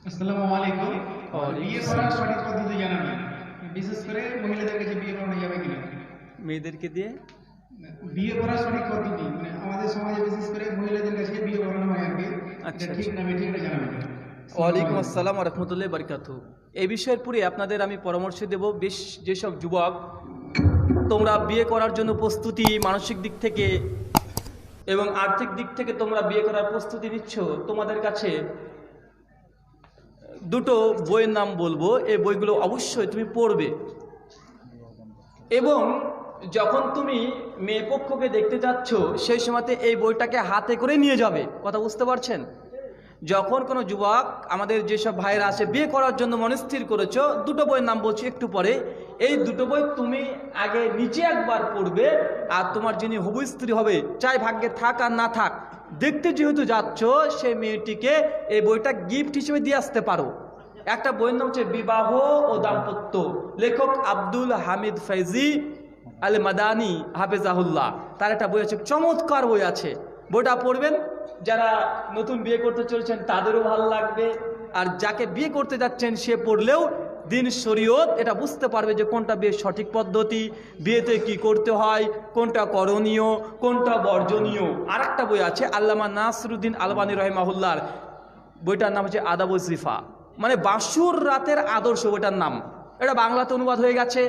আসসালামু আলাইকুম। বিয়ে করার সঠিক পদ্ধতি জানাবেন, বিশেষ করে মহিলাদের কাছে বিয়ে করানো যাবে কিনা। মেয়েদেরকে দিয়ে বিয়ে করার সঠিক পদ্ধতি মানে আমাদের সমাজে বিশেষ করে মহিলাদের কাছে বিয়ে করানো হয় আর কি, আচ্ছা, এটা ঠিক না বেঠিক এটা জানাবেন। ওয়ালাইকুম আসসালাম ওয়া রাহমাতুল্লাহি ওয়া বারাকাতুহু। এই বিষয়ের পরে আপনাদের আমি পরামর্শ দেব, বেশ যেসব যুবক তোমরা বিয়ে করার জন্য প্রস্তুতি মানসিক দিক থেকে এবং আর্থিক দিক থেকে তোমরা বিয়ে করার প্রস্তুতি নিচ্ছ, তোমাদের কাছে দুটো বইয়ের নাম বলবো। এই বইগুলো অবশ্যই তুমি পড়বে এবং যখন তুমি মেয়ে পক্ষকে দেখতে যাচ্ছ সেই সময়তে এই বইটাকে হাতে করে নিয়ে যাবে। কথা বুঝতে পারছেন? যখন কোনো যুবক, আমাদের যেসব ভাইরা আছে বিয়ে করার জন্য মনস্থির করেছো, দুটো বইয়ের নাম বলছি একটু পরে। এই দুটো বই তুমি আগে নিচে একবার পড়বে, আর তোমার যিনি হবু স্ত্রী হবে, চাই ভাগ্যে থাক আর না থাক, দেখতে যেহেতু যাচ্ছ সেই মেয়েটিকে এই বইটা গিফট হিসেবে দিয়ে আসতে পারো। একটা বইয়ের নাম হচ্ছে বিবাহ ও দাম্পত্য, লেখক আব্দুল হামিদ ফৈজি আল মাদানী হাফেজাহুল্লাহ। তার একটা বই আছে, চমৎকার বই আছে, বইটা পড়বেন। যারা নতুন বিয়ে করতে চলছেন তাদেরও ভালো লাগবে, আর যাকে বিয়ে করতে যাচ্ছেন সে পড়লেও দিন শরীয়ত এটা বুঝতে পারবে যে কোনটা বিয়ের সঠিক পদ্ধতি, বিয়েতে কি করতে হয়, কোনটা করণীয়, কোনটা বর্জনীয়। আর একটা বই আছে আল্লামা নাসরুদ্দিন আলবানী রহিমাহুল্লাহর, বইটার নাম হচ্ছে আদাবুজ জিফা, মানে বাসর রাতের আদর্শ বইটার নাম। এটা বাংলাতে অনুবাদ হয়ে গেছে,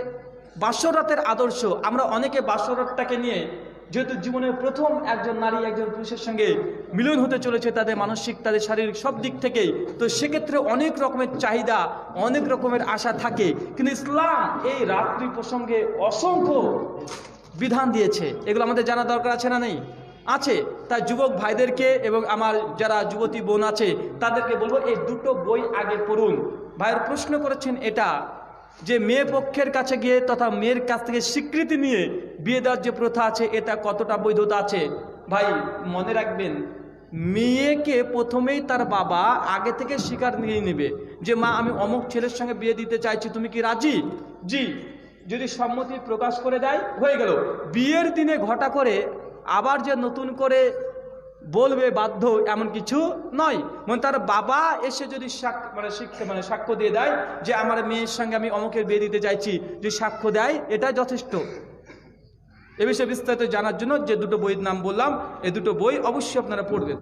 বাসর রাতের আদর্শ। আমরা অনেকে বাসর রাতটাকে নিয়ে, যেহেতু জীবনের প্রথম একজন নারী একজন পুরুষের সঙ্গে মিলন হতে চলেছে, তাদের মানসিক তাদের শারীরিক সব দিক থেকেই, তো সেক্ষেত্রে অনেক রকমের চাহিদা, অনেক রকমের আশা থাকে। কিন্তু ইসলাম এই রাত্রি প্রসঙ্গে অসংখ্য বিধান দিয়েছে, এগুলো আমাদের জানা দরকার আছে না নেই? আছে। তাই যুবক ভাইদেরকে এবং আমার যারা যুবতী বোন আছে তাদেরকে বলবো এই দুটো বই আগে পড়ুন। ভাইয়ের প্রশ্ন করেছেন এটা যে মেয়ে পক্ষের কাছে গিয়ে তথা মেয়ের কাছ থেকে স্বীকৃতি নিয়ে বিয়ে দেওয়ার যে প্রথা আছে এটা কতটা বৈধতা আছে। ভাই মনে রাখবেন, মেয়েকে প্রথমেই তার বাবা আগে থেকে স্বীকার নিয়ে নেবে যে মা আমি অমুক ছেলের সঙ্গে বিয়ে দিতে চাইছি, তুমি কি রাজি? জি। যদি সম্মতি প্রকাশ করে দেয় হয়ে গেল। বিয়ের দিনে ঘটা করে আবার যে নতুন করে বলবে বাধ্য এমন কিছু নয়। মানে তার বাবা এসে যদি সাক্ষ্য দিয়ে দেয় যে আমার মেয়ের সঙ্গে আমি অমুকের বিয়ে দিতে চাইছি, যদি সাক্ষ্য দেয় এটাই যথেষ্ট। এ বিষয়ে বিস্তারিত জানার জন্য যে দুটো বইয়ের নাম বললাম, এই দুটো বই অবশ্যই আপনারা পড়বেন।